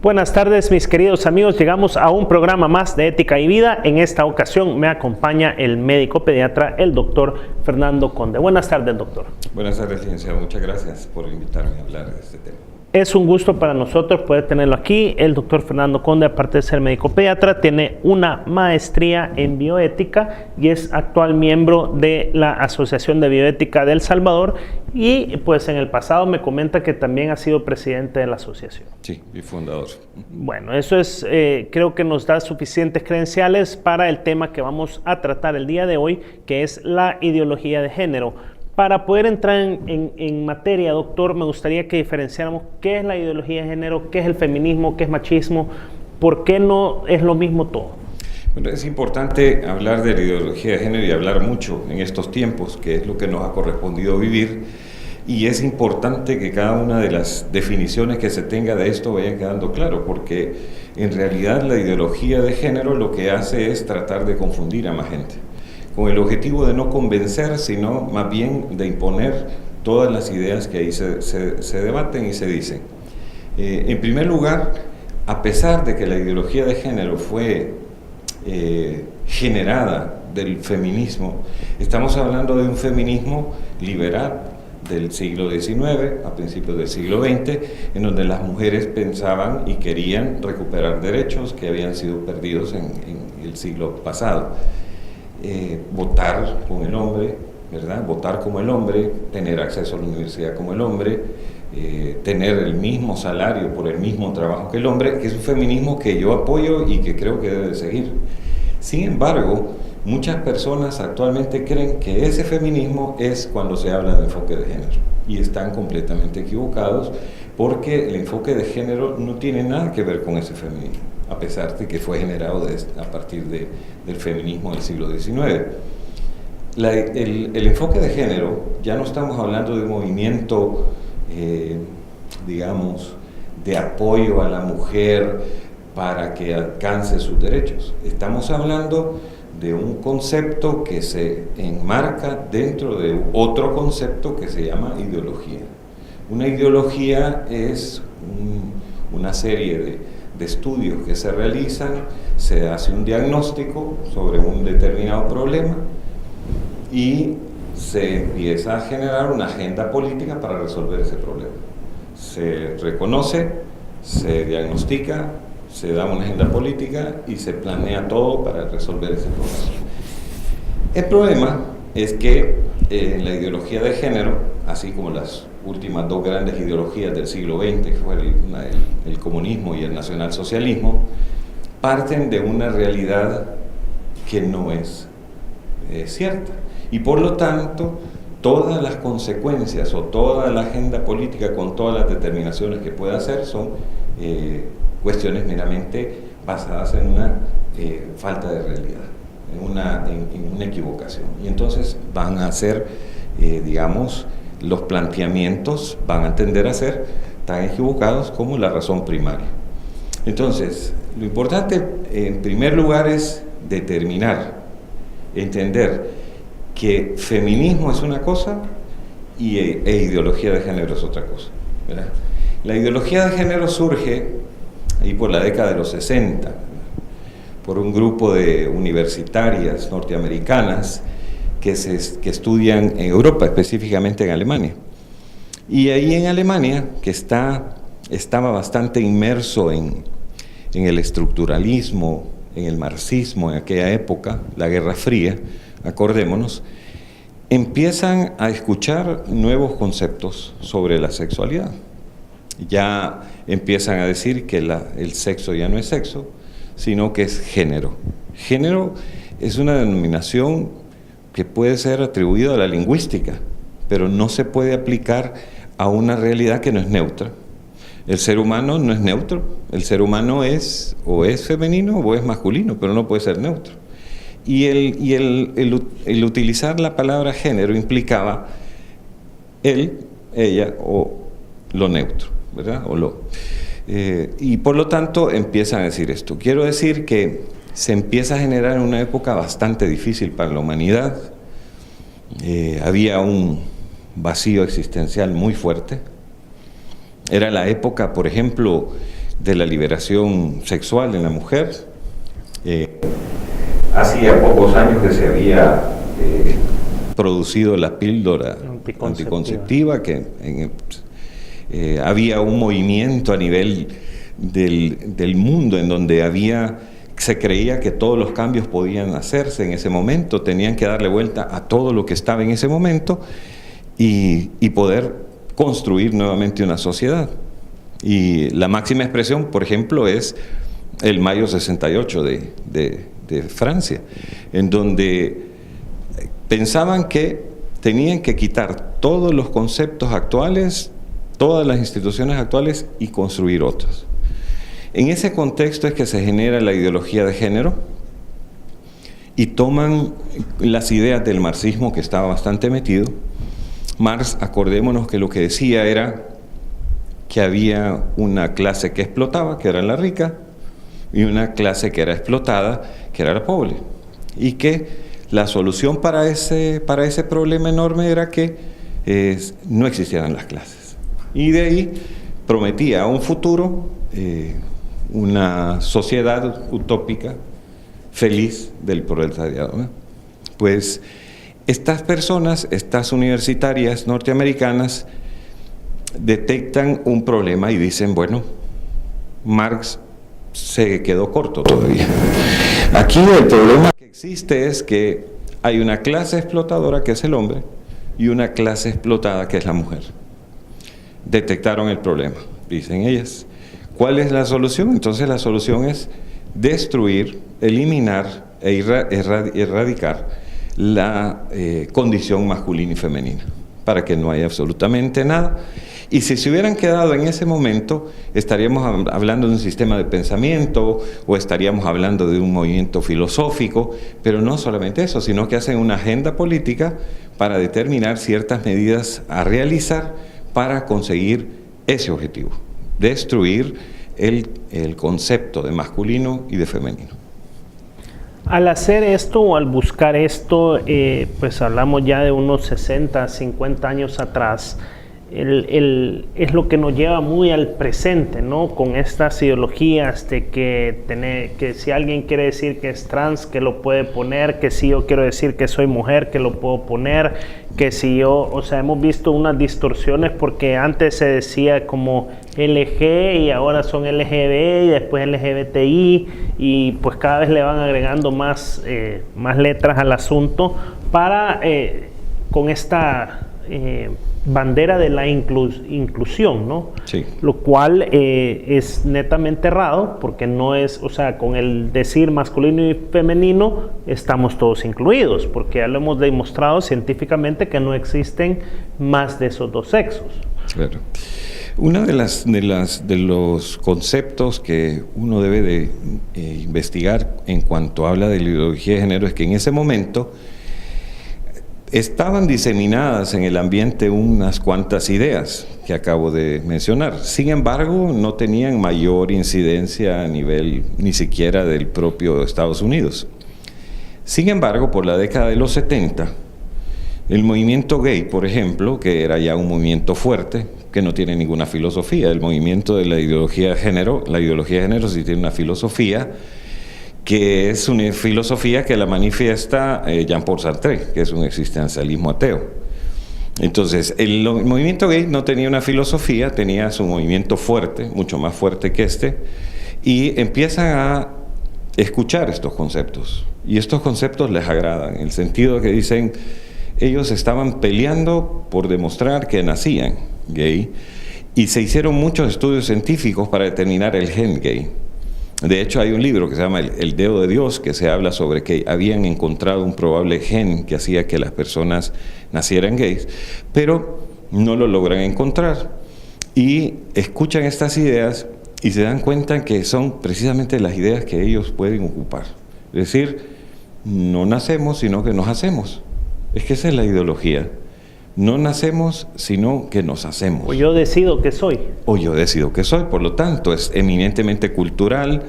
Buenas tardes, mis queridos amigos. Llegamos a un programa más de Ética y Vida. En esta ocasión me acompaña el médico pediatra, el doctor Fernando Conde. Buenas tardes, doctor. Buenas tardes, licenciado. Muchas gracias por invitarme a hablar de este tema. Es un gusto para nosotros poder tenerlo aquí. El doctor Fernando Conde, aparte de ser médico pediatra, tiene una maestría en bioética y es actual miembro de la Asociación de Bioética de El Salvador, y pues en el pasado me comenta que también ha sido presidente de la asociación. Sí, y fundador. Bueno, eso es, creo que nos da suficientes credenciales para el tema que vamos a tratar el día de hoy, que es la ideología de género. Para poder entrar en materia, doctor, me gustaría que diferenciáramos qué es la ideología de género, qué es el feminismo, qué es machismo, por qué no es lo mismo todo. Bueno, es importante hablar de la ideología de género y hablar mucho en estos tiempos, que es lo que nos ha correspondido vivir, y es importante que cada una de las definiciones que se tenga de esto vayan quedando claro, porque en realidad la ideología de género lo que hace es tratar de confundir a más gente, con el objetivo de no convencer, sino más bien de imponer todas las ideas que ahí se debaten y se dicen. En primer lugar, a pesar de que la ideología de género fue generada del feminismo, estamos hablando de un feminismo liberal del siglo XIX, a principios del siglo XX, en donde las mujeres pensaban y querían recuperar derechos que habían sido perdidos en el siglo pasado. Votar con el hombre, ¿verdad? Votar como el hombre, tener acceso a la universidad como el hombre, tener el mismo salario por el mismo trabajo que el hombre, que es un feminismo que yo apoyo y que creo que debe de seguir. Sin embargo, muchas personas actualmente creen que ese feminismo es cuando se habla de enfoque de género, y están completamente equivocados, porque el enfoque de género no tiene nada que ver con ese feminismo, a pesar de que fue generado a partir del feminismo del siglo XIX. El enfoque de género, ya no estamos hablando de un movimiento, digamos, de apoyo a la mujer para que alcance sus derechos. Estamos hablando de un concepto que se enmarca dentro de otro concepto que se llama ideología. Una ideología es una serie de estudios que se realizan, se hace un diagnóstico sobre un determinado problema y se empieza a generar una agenda política para resolver ese problema. Se reconoce, se diagnostica, se da una agenda política y se planea todo para resolver ese problema. El problema es que la ideología de género, así como las últimas dos grandes ideologías del siglo XX, que fue el comunismo y el nacionalsocialismo, parten de una realidad que no es cierta. Y por lo tanto, todas las consecuencias o toda la agenda política con todas las determinaciones que pueda hacer son cuestiones meramente basadas en una falta de realidad, en una equivocación. Y entonces van a ser, digamos, los planteamientos van a tender a ser tan equivocados como la razón primaria. Entonces, lo importante en primer lugar es determinar, entender que feminismo es una cosa e ideología de género es otra cosa, ¿verdad? La ideología de género surge ahí por la década de los 60, por un grupo de universitarias norteamericanas que estudian en Europa, específicamente en Alemania. Y ahí en Alemania, que estaba bastante inmerso en el estructuralismo, en el marxismo en aquella época, la Guerra Fría, acordémonos, empiezan a escuchar nuevos conceptos sobre la sexualidad. Ya empiezan a decir que el sexo ya no es sexo, sino que es género. Género es una denominación que puede ser atribuida a la lingüística, pero no se puede aplicar a una realidad que no es neutra. El ser humano no es neutro, el ser humano es o es femenino o es masculino, pero no puede ser neutro. Y el utilizar la palabra género implicaba él, ella o lo neutro, ¿verdad? O lo. Y por lo tanto empiezan a decir esto. Quiero decir que se empieza a generar en una época bastante difícil para la humanidad. Había un vacío existencial muy fuerte. Era la época, por ejemplo, de la liberación sexual en la mujer. Hacía pocos años que se había producido la píldora anticonceptiva, que había un movimiento a nivel del mundo en donde se creía que todos los cambios podían hacerse en ese momento, tenían que darle vuelta a todo lo que estaba en ese momento y poder construir nuevamente una sociedad. Y la máxima expresión, por ejemplo, es el Mayo 68 de Francia, en donde pensaban que tenían que quitar todos los conceptos actuales, todas las instituciones actuales y construir otros. En ese contexto es que se genera la ideología de género y toman las ideas del marxismo, que estaba bastante metido. Marx, acordémonos que lo que decía era que había una clase que explotaba, que era la rica, y una clase que era explotada, que era la pobre, y que la solución para ese problema enorme era que no existieran las clases. Y de ahí prometía un futuro, una sociedad utópica, feliz del proletariado, ¿no? Pues estas personas, estas universitarias norteamericanas, detectan un problema y dicen, bueno, Marx se quedó corto todavía. Aquí el problema que existe es que hay una clase explotadora, que es el hombre, y una clase explotada, que es la mujer. Detectaron el problema, dicen ellas. ¿Cuál es la solución? Entonces la solución es destruir, eliminar e erradicar la condición masculina y femenina, para que no haya absolutamente nada. Y si se hubieran quedado en ese momento, estaríamos hablando de un sistema de pensamiento o estaríamos hablando de un movimiento filosófico, pero no solamente eso, sino que hacen una agenda política para determinar ciertas medidas a realizar para conseguir ese objetivo, destruir el concepto de masculino y de femenino. Al hacer esto o al buscar esto, pues hablamos ya de unos 60, 50 años atrás, es lo que nos lleva muy al presente, ¿no? Con estas ideologías de que si alguien quiere decir que es trans, que lo puede poner, que si yo quiero decir que soy mujer, que lo puedo poner, que si yo, o sea, hemos visto unas distorsiones porque antes se decía como LG y ahora son LGB y después LGBTI y pues cada vez le van agregando más letras al asunto para con esta bandera de la inclusión, ¿no? Sí. Lo cual es netamente errado porque no es, o sea, con el decir masculino y femenino estamos todos incluidos, porque ya lo hemos demostrado científicamente que no existen más de esos dos sexos. Claro. Uno de los conceptos que uno debe de investigar en cuanto habla de la ideología de género es que en ese momento estaban diseminadas en el ambiente unas cuantas ideas que acabo de mencionar. Sin embargo, no tenían mayor incidencia a nivel ni siquiera del propio Estados Unidos. Sin embargo, por la década de los 70, el movimiento gay, por ejemplo, que era ya un movimiento fuerte, que no tiene ninguna filosofía, el movimiento de la ideología de género sí tiene una filosofía, que es una filosofía que la manifiesta Jean-Paul Sartre, que es un existencialismo ateo. Entonces, el movimiento gay no tenía una filosofía, tenía su movimiento fuerte, mucho más fuerte que este, y empiezan a escuchar estos conceptos. Y estos conceptos les agradan, en el sentido que dicen, ellos estaban peleando por demostrar que nacían gay, y se hicieron muchos estudios científicos para determinar el gen gay. De hecho, hay un libro que se llama El dedo de Dios, que se habla sobre que habían encontrado un probable gen que hacía que las personas nacieran gays, pero no lo logran encontrar. Y escuchan estas ideas y se dan cuenta que son precisamente las ideas que ellos pueden ocupar. Es decir, no nacemos, sino que nos hacemos. Es que esa es la ideología. No nacemos, sino que nos hacemos. O yo decido que soy. O yo decido que soy. Por lo tanto, es eminentemente cultural,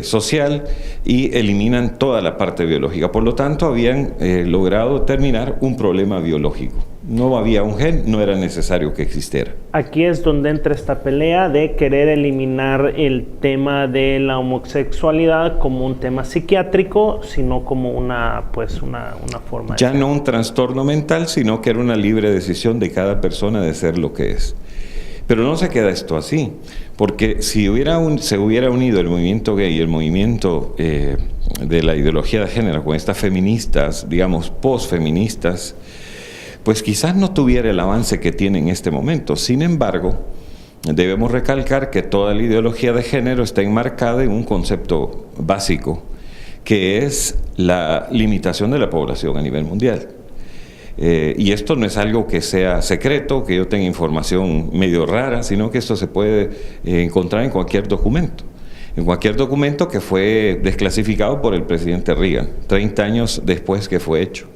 social, y eliminan toda la parte biológica. Por lo tanto, habían logrado terminar un problema biológico. No había un gen, no era necesario que existiera. Aquí es donde entra esta pelea de querer eliminar el tema de la homosexualidad como un tema psiquiátrico, sino como una forma ya no un trastorno mental, sino que era una libre decisión de cada persona de ser lo que es. Pero no se queda esto así, porque si se hubiera unido el movimiento gay y el movimiento de la ideología de género con estas feministas, digamos, posfeministas, pues quizás no tuviera el avance que tiene en este momento. Sin embargo, debemos recalcar que toda la ideología de género está enmarcada en un concepto básico, que es la limitación de la población a nivel mundial. Y esto no es algo que sea secreto, que yo tenga información medio rara, sino que esto se puede encontrar en cualquier documento. En cualquier documento que fue desclasificado por el presidente Reagan, 30 años después que fue hecho.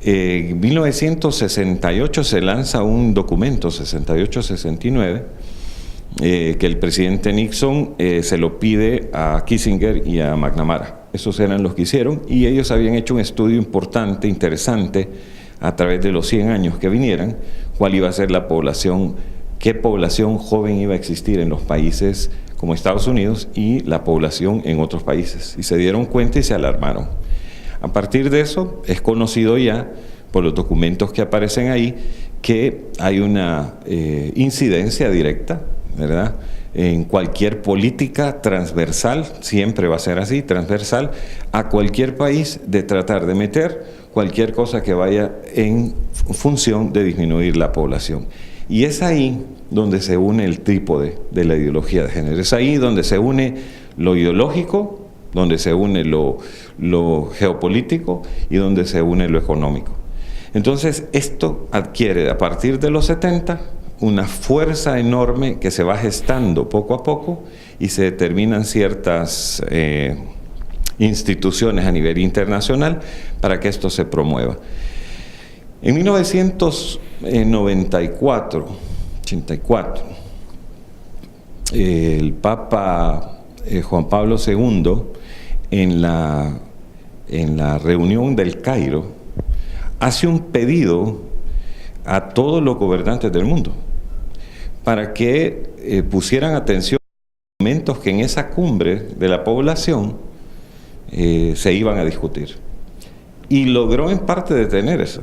En 1968 se lanza un documento, 68-69, que el presidente Nixon se lo pide a Kissinger y a McNamara. Esos eran los que hicieron, y ellos habían hecho un estudio importante, interesante, a través de los 100 años que vinieran, cuál iba a ser la población, qué población joven iba a existir en los países como Estados Unidos y la población en otros países. Y se dieron cuenta y se alarmaron. A partir de eso, es conocido ya, por los documentos que aparecen ahí, que hay una incidencia directa, ¿verdad?, en cualquier política transversal, siempre va a ser así, transversal, a cualquier país, de tratar de meter cualquier cosa que vaya en función de disminuir la población. Y es ahí donde se une el trípode de la ideología de género. Es ahí donde se une lo ideológico, donde se une lo geopolítico y donde se une lo económico. Entonces, esto adquiere a partir de los 70 una fuerza enorme que se va gestando poco a poco y se determinan ciertas instituciones a nivel internacional para que esto se promueva. En 1994, 84, el Papa Juan Pablo II, en la reunión del Cairo, hace un pedido a todos los gobernantes del mundo para que pusieran atención a los momentos que en esa cumbre de la población se iban a discutir. Y logró en parte detener eso.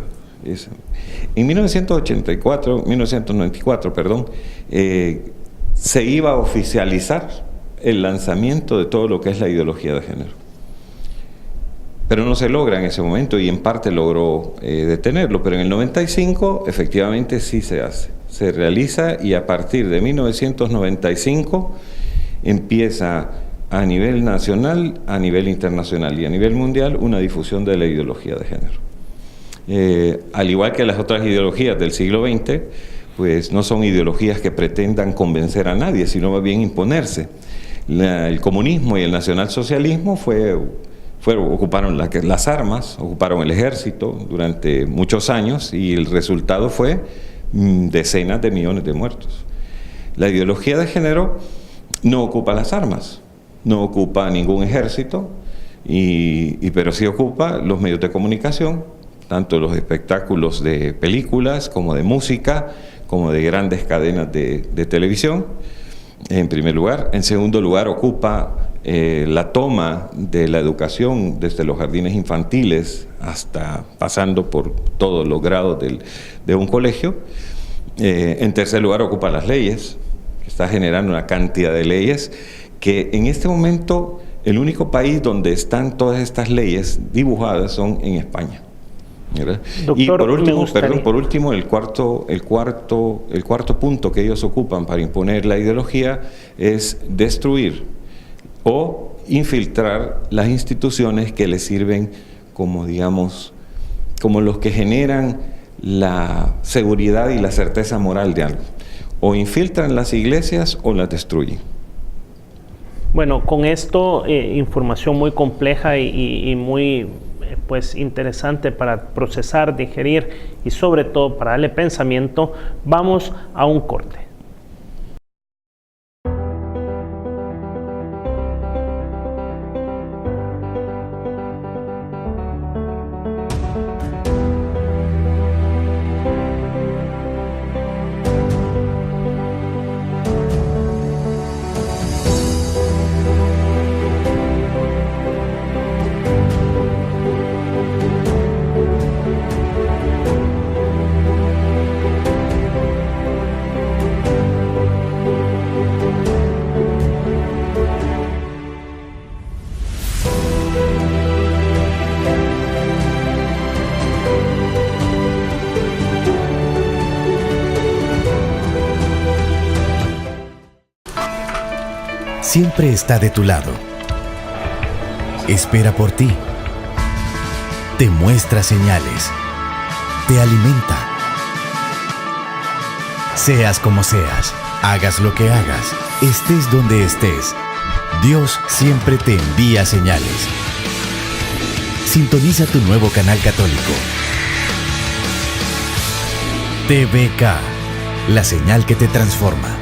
En 1994, se iba a oficializar el lanzamiento de todo lo que es la ideología de género. Pero no se logra en ese momento, y en parte logró detenerlo, pero en el 95 efectivamente sí se hace. Se realiza, y a partir de 1995 empieza a nivel nacional, a nivel internacional y a nivel mundial una difusión de la ideología de género. Al igual que las otras ideologías del siglo XX, pues no son ideologías que pretendan convencer a nadie, sino más bien imponerse. El comunismo y el nacionalsocialismo ocuparon las armas, ocuparon el ejército durante muchos años, y el resultado fue decenas de millones de muertos. La ideología de género no ocupa las armas, no ocupa ningún ejército, pero sí ocupa los medios de comunicación, tanto los espectáculos de películas como de música, como de grandes cadenas de televisión, en primer lugar. En segundo lugar, ocupa la toma de la educación desde los jardines infantiles hasta pasando por todos los grados de un colegio. En tercer lugar, ocupa las leyes, que está generando una cantidad de leyes que en este momento el único país donde están todas estas leyes dibujadas son en España. ¿Verdad? Doctor, y por último, el cuarto punto que ellos ocupan para imponer la ideología es destruir o infiltrar las instituciones que les sirven como, digamos, como los que generan la seguridad y la certeza moral de algo. O infiltran las iglesias o las destruyen. Bueno, con esto, información muy compleja y muy pues interesante para procesar, digerir y sobre todo para darle pensamiento, vamos a un corte. siempre está de tu lado. Espera por ti. Te muestra señales. Te alimenta. Seas como seas, hagas lo que hagas, estés donde estés, Dios siempre te envía señales. Sintoniza tu nuevo canal católico. TVK, la señal que te transforma.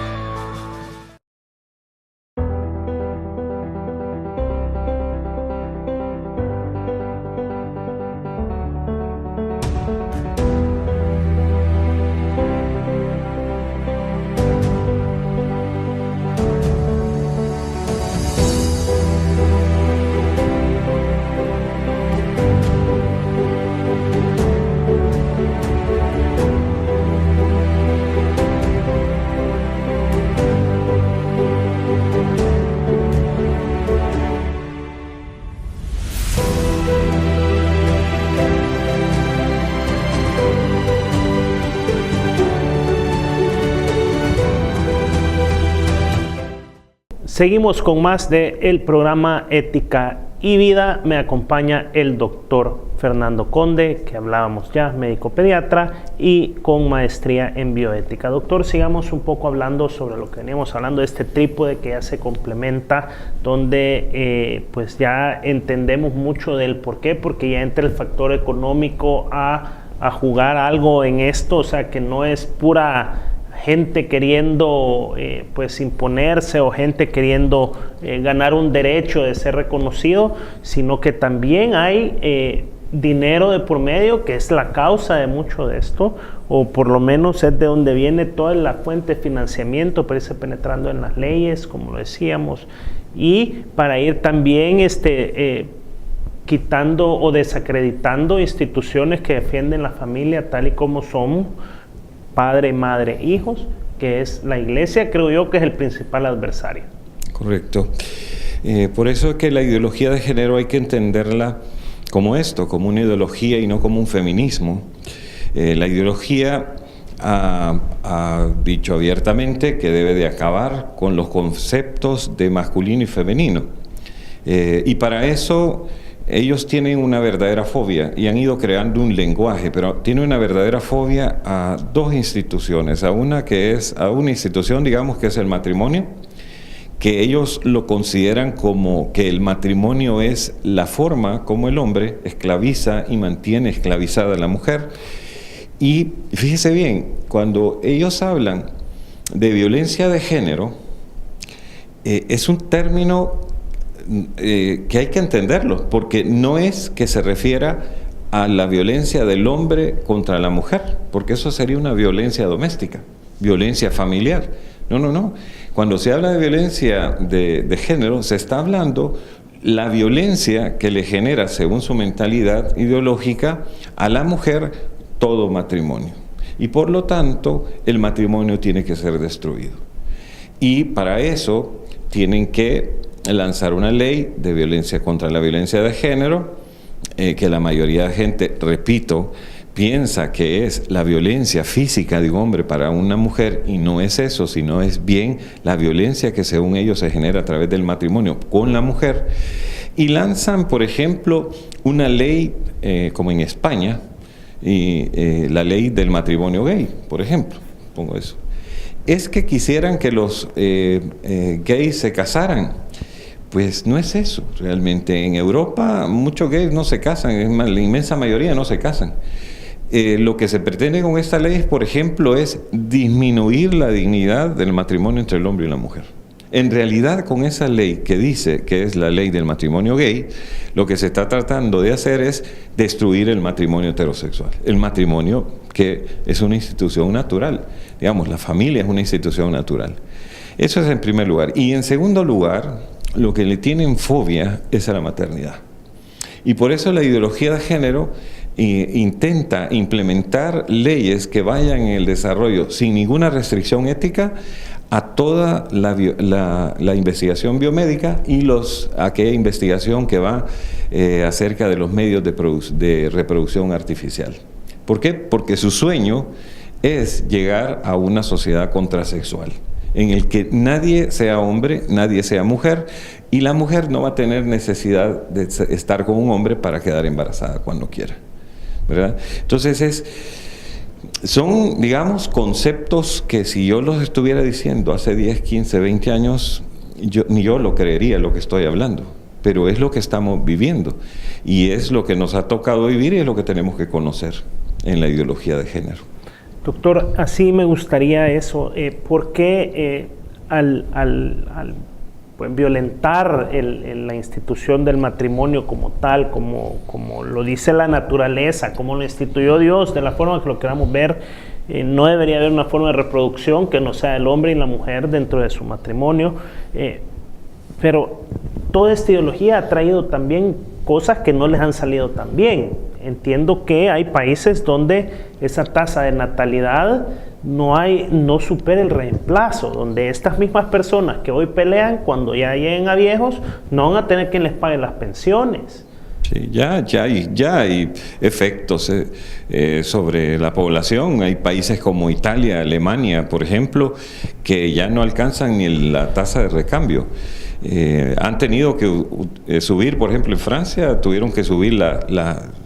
Seguimos con más del programa Ética y Vida. Me acompaña el doctor Fernando Conde, que hablábamos ya, médico pediatra y con maestría en bioética. Doctor, sigamos un poco hablando sobre lo que veníamos hablando de este trípode que ya se complementa, donde pues ya entendemos mucho del por qué, porque ya entra el factor económico a jugar algo en esto, o sea que no es pura gente queriendo pues imponerse o gente queriendo ganar un derecho de ser reconocido, sino que también hay dinero de por medio, que es la causa de mucho de esto, o por lo menos es de donde viene toda la fuente de financiamiento para irse penetrando en las leyes, como lo decíamos, y para ir también quitando o desacreditando instituciones que defienden la familia tal y como son, padre, madre, hijos, que es la iglesia, creo yo que es el principal adversario. Correcto. Por eso es que la ideología de género hay que entenderla como esto, como una ideología y no como un feminismo. La ideología ha dicho abiertamente que debe de acabar con los conceptos de masculino y femenino. Y para eso ellos tienen una verdadera fobia y han ido creando un lenguaje, pero tienen una verdadera fobia a dos instituciones, a una institución, digamos, que es el matrimonio, que ellos lo consideran como que el matrimonio es la forma como el hombre esclaviza y mantiene esclavizada a la mujer. Y fíjese bien, cuando ellos hablan de violencia de género, es un término que hay que entenderlo, porque no es que se refiera a la violencia del hombre contra la mujer, porque eso sería una violencia doméstica, violencia familiar. No. Cuando se habla de violencia de género, se está hablando la violencia que le genera, según su mentalidad ideológica, a la mujer todo matrimonio. Y por lo tanto, el matrimonio tiene que ser destruido. Y para eso tienen que lanzar una ley de violencia contra la violencia de género, que la mayoría de gente, repito, piensa que es la violencia física de un hombre para una mujer, y no es eso, sino es bien la violencia que según ellos se genera a través del matrimonio con la mujer. Y lanzan, por ejemplo, una ley como en España, la ley del matrimonio gay, por ejemplo, pongo eso. Es que quisieran que los gays se casaran. Pues no es eso, realmente. En Europa muchos gays no se casan, es más, la inmensa mayoría no se casan. Lo que se pretende con esta ley, por ejemplo, es disminuir la dignidad del matrimonio entre el hombre y la mujer. En realidad, con esa ley que dice que es la ley del matrimonio gay, lo que se está tratando de hacer es destruir el matrimonio heterosexual. El matrimonio, que es una institución natural. Digamos, la familia es una institución natural. Eso es en primer lugar. Y en segundo lugar, lo que le tienen fobia es a la maternidad. Y por eso la ideología de género intenta implementar leyes que vayan en el desarrollo sin ninguna restricción ética a toda la investigación biomédica y aquella investigación que va acerca de los medios de reproducción artificial. ¿Por qué? Porque su sueño es llegar a una sociedad contrasexual. en el que nadie sea hombre, nadie sea mujer, y la mujer no va a tener necesidad de estar con un hombre para quedar embarazada cuando quiera, ¿verdad? Entonces son, digamos, conceptos que si yo los estuviera diciendo hace 10, 15, 20 años, ni yo lo creería lo que estoy hablando, pero es lo que estamos viviendo y es lo que nos ha tocado vivir y es lo que tenemos que conocer en la ideología de género. Doctor, así me gustaría eso. ¿Por qué pues, violentar la institución del matrimonio como tal, como lo dice la naturaleza, como lo instituyó Dios, de la forma que lo queramos ver? No debería haber una forma de reproducción que no sea el hombre y la mujer dentro de su matrimonio. Pero toda esta ideología ha traído también cosas que no les han salido tan bien. Entiendo que hay países donde esa tasa de natalidad no supera el reemplazo, donde estas mismas personas que hoy pelean, cuando ya lleguen a viejos, no van a tener quien les pague las pensiones. Sí, ya hay efectos sobre la población. Hay países como Italia, Alemania, por ejemplo, que ya no alcanzan ni la tasa de recambio. Han tenido que subir, por ejemplo, en Francia tuvieron que subir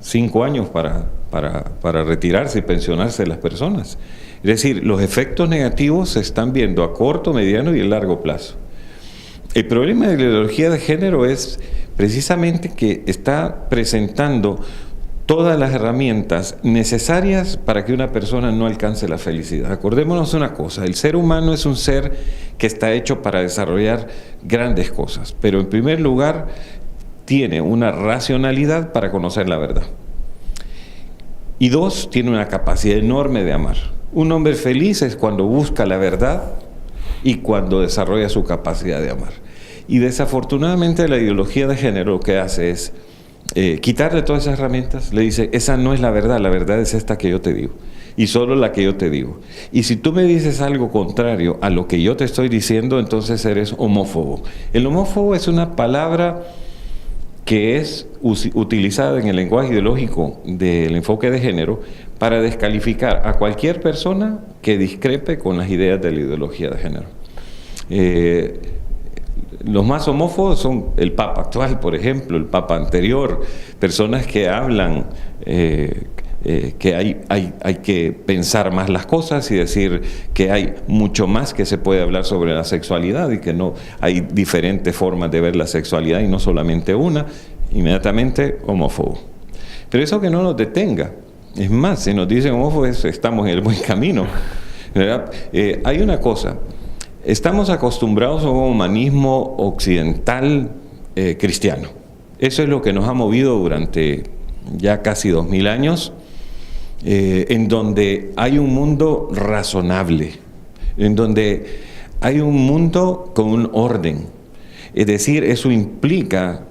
5 años para retirarse y pensionarse las personas. Es decir, los efectos negativos se están viendo a corto, mediano y a largo plazo. El problema de la ideología de género es precisamente que está presentando todas las herramientas necesarias para que una persona no alcance la felicidad. Acordémonos una cosa, el ser humano es un ser que está hecho para desarrollar grandes cosas, pero en primer lugar tiene una racionalidad para conocer la verdad. Y 2, tiene una capacidad enorme de amar. Un hombre feliz es cuando busca la verdad y cuando desarrolla su capacidad de amar. Y desafortunadamente la ideología de género lo que hace es quitarle todas esas herramientas. Le dice, esa no es la verdad es esta que yo te digo, y solo la que yo te digo. Y si tú me dices algo contrario a lo que yo te estoy diciendo, entonces eres homófobo. El homófobo es una palabra que es utilizada en el lenguaje ideológico del enfoque de género para descalificar a cualquier persona que discrepe con las ideas de la ideología de género. Los más homófobos son el Papa actual, por ejemplo, el Papa anterior, personas que hablan que hay que pensar más las cosas y decir que hay mucho más que se puede hablar sobre la sexualidad y que no hay diferentes formas de ver la sexualidad y no solamente una, inmediatamente homófobo. Pero eso que no nos detenga. Es más, si nos dicen homófobos, estamos en el buen camino, ¿verdad? Hay una cosa. Estamos acostumbrados a un humanismo occidental cristiano. Eso es lo que nos ha movido durante ya casi 2000 años, en donde hay un mundo razonable, en donde hay un mundo con un orden. Es decir, eso implica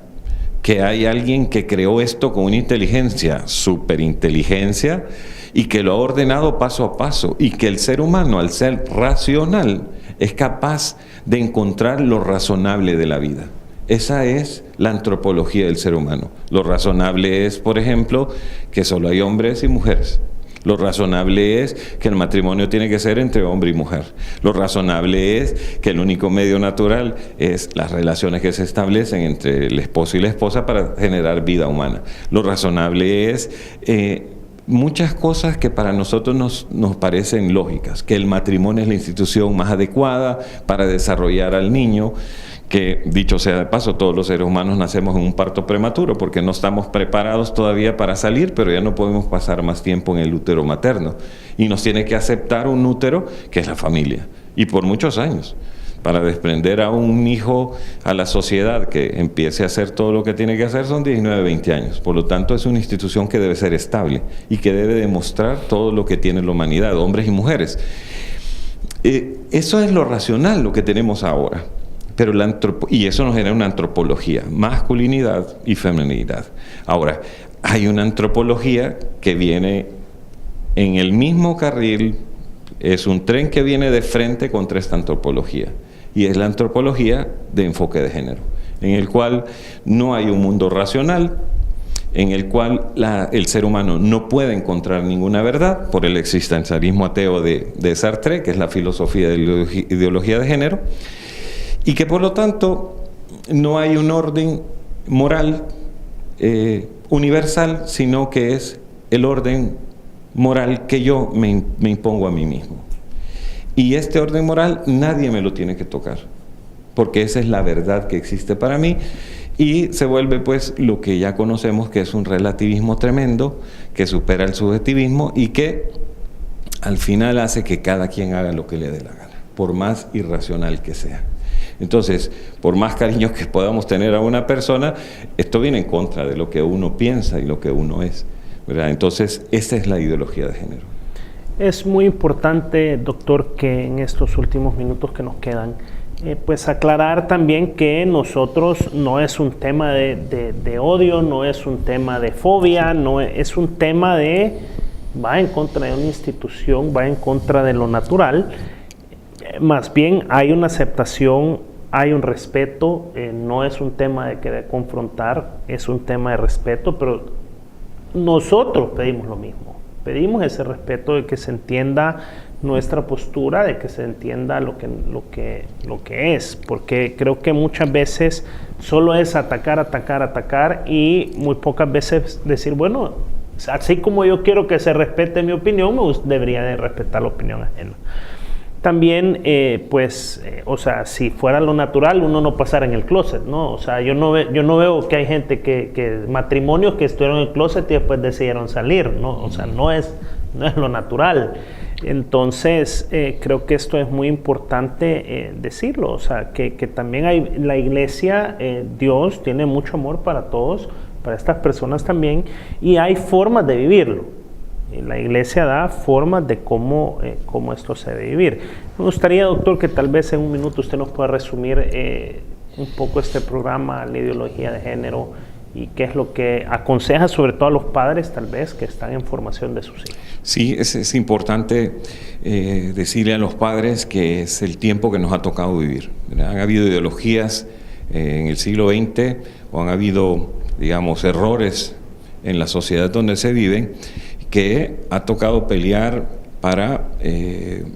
que hay alguien que creó esto con una inteligencia, superinteligencia, y que lo ha ordenado paso a paso, y que el ser humano, al ser racional, es capaz de encontrar lo razonable de la vida. Esa es la antropología del ser humano. Lo razonable es, por ejemplo, que solo hay hombres y mujeres. Lo razonable es que el matrimonio tiene que ser entre hombre y mujer. Lo razonable es que el único medio natural es las relaciones que se establecen entre el esposo y la esposa para generar vida humana. Lo razonable es muchas cosas que para nosotros nos parecen lógicas, que el matrimonio es la institución más adecuada para desarrollar al niño, que dicho sea de paso, todos los seres humanos nacemos en un parto prematuro porque no estamos preparados todavía para salir, pero ya no podemos pasar más tiempo en el útero materno y nos tiene que aceptar un útero que es la familia, y por muchos años. Para desprender a un hijo a la sociedad que empiece a hacer todo lo que tiene que hacer son 19, 20 años. Por lo tanto, es una institución que debe ser estable y que debe demostrar todo lo que tiene la humanidad, hombres y mujeres. Eso es lo racional, lo que tenemos ahora. Pero y eso nos genera una antropología, masculinidad y feminidad. Ahora, hay una antropología que viene en el mismo carril, es un tren que viene de frente contra esta antropología. Y es la antropología de enfoque de género, en el cual no hay un mundo racional, en el cual el ser humano no puede encontrar ninguna verdad por el existencialismo ateo de Sartre, que es la filosofía de la ideología de género, y que por lo tanto no hay un orden moral universal, sino que es el orden moral que yo me impongo a mí mismo. Y este orden moral nadie me lo tiene que tocar, porque esa es la verdad que existe para mí, y se vuelve pues lo que ya conocemos, que es un relativismo tremendo, que supera el subjetivismo y que al final hace que cada quien haga lo que le dé la gana, por más irracional que sea. Entonces, por más cariño que podamos tener a una persona, esto viene en contra de lo que uno piensa y lo que uno es, ¿verdad? Entonces, esa es la ideología de género. Es muy importante, doctor, que en estos últimos minutos que nos quedan, pues aclarar también que nosotros no es un tema de odio, no es un tema de fobia, no es un tema va en contra de una institución, va en contra de lo natural. Más bien hay una aceptación, hay un respeto, no es un tema de querer confrontar, es un tema de respeto, pero nosotros pedimos lo mismo, pedimos ese respeto de que se entienda nuestra postura, de que se entienda lo que es, porque creo que muchas veces solo es atacar y muy pocas veces decir, bueno, así como yo quiero que se respete mi opinión, debería de respetar la opinión ajena. También, o sea, si fuera lo natural, uno no pasara en el closet, ¿no? O sea, yo no veo que hay gente que matrimonios que estuvieron en el closet y después decidieron salir, ¿no? O sea, no es lo natural. Entonces, creo que esto es muy importante decirlo, o sea, que también hay la iglesia, Dios tiene mucho amor para todos, para estas personas también, y hay formas de vivirlo. La iglesia da formas de cómo esto se debe vivir. Me gustaría, doctor, que tal vez en un minuto usted nos pueda resumir un poco este programa, la ideología de género, y qué es lo que aconseja sobre todo a los padres tal vez que están en formación de sus hijos. Sí, es importante decirle a los padres que es el tiempo que nos ha tocado vivir, ¿verdad? Han habido ideologías en el siglo XX, o han habido, digamos, errores en la sociedad donde se viven, que ha tocado pelear para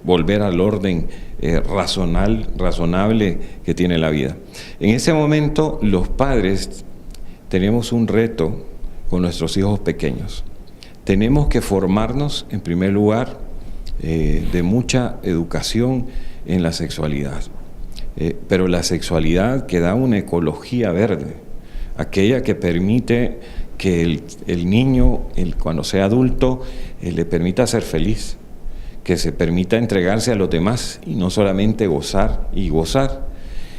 volver al orden razonable que tiene la vida. En ese momento los padres tenemos un reto con nuestros hijos pequeños. Tenemos que formarnos, en primer lugar, de mucha educación en la sexualidad. Pero la sexualidad que da una ecología verde, aquella que permite que el niño, cuando sea adulto, le permita ser feliz, que se permita entregarse a los demás y no solamente gozar y gozar.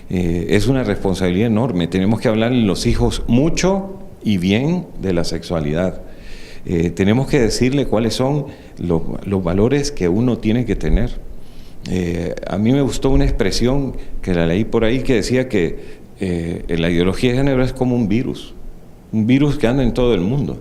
Es una responsabilidad enorme. Tenemos que hablar a los hijos mucho y bien de la sexualidad. Tenemos que decirle cuáles son los valores que uno tiene que tener. A mí me gustó una expresión que la leí por ahí que decía que la ideología de género es como un virus que anda en todo el mundo.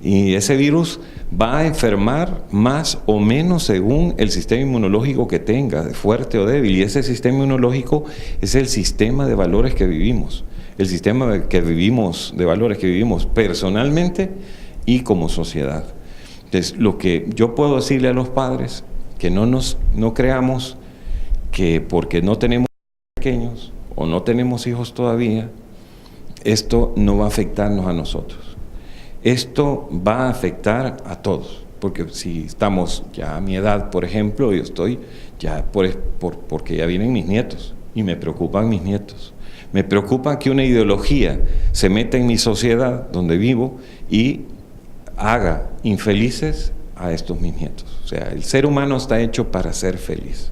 Y ese virus va a enfermar más o menos según el sistema inmunológico que tenga, fuerte o débil. Y ese sistema inmunológico es el sistema de valores que vivimos, el sistema de valores que vivimos personalmente y como sociedad. Entonces, lo que yo puedo decirle a los padres, que no creamos que porque no tenemos pequeños o no tenemos hijos todavía, esto no va a afectarnos a nosotros. Esto va a afectar a todos, porque si estamos ya a mi edad, por ejemplo, yo estoy ya porque ya vienen mis nietos y me preocupan mis nietos. Me preocupa que una ideología se meta en mi sociedad donde vivo y haga infelices a estos mis nietos. O sea, el ser humano está hecho para ser feliz.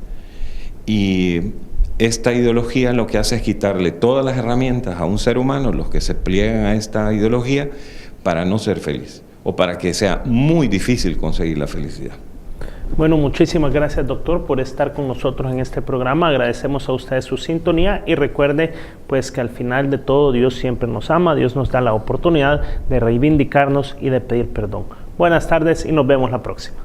Y esta ideología lo que hace es quitarle todas las herramientas a un ser humano, los que se pliegan a esta ideología, para no ser feliz o para que sea muy difícil conseguir la felicidad. Bueno, muchísimas gracias, doctor, por estar con nosotros en este programa. Agradecemos a ustedes su sintonía y recuerde pues que al final de todo Dios siempre nos ama, Dios nos da la oportunidad de reivindicarnos y de pedir perdón. Buenas tardes y nos vemos la próxima.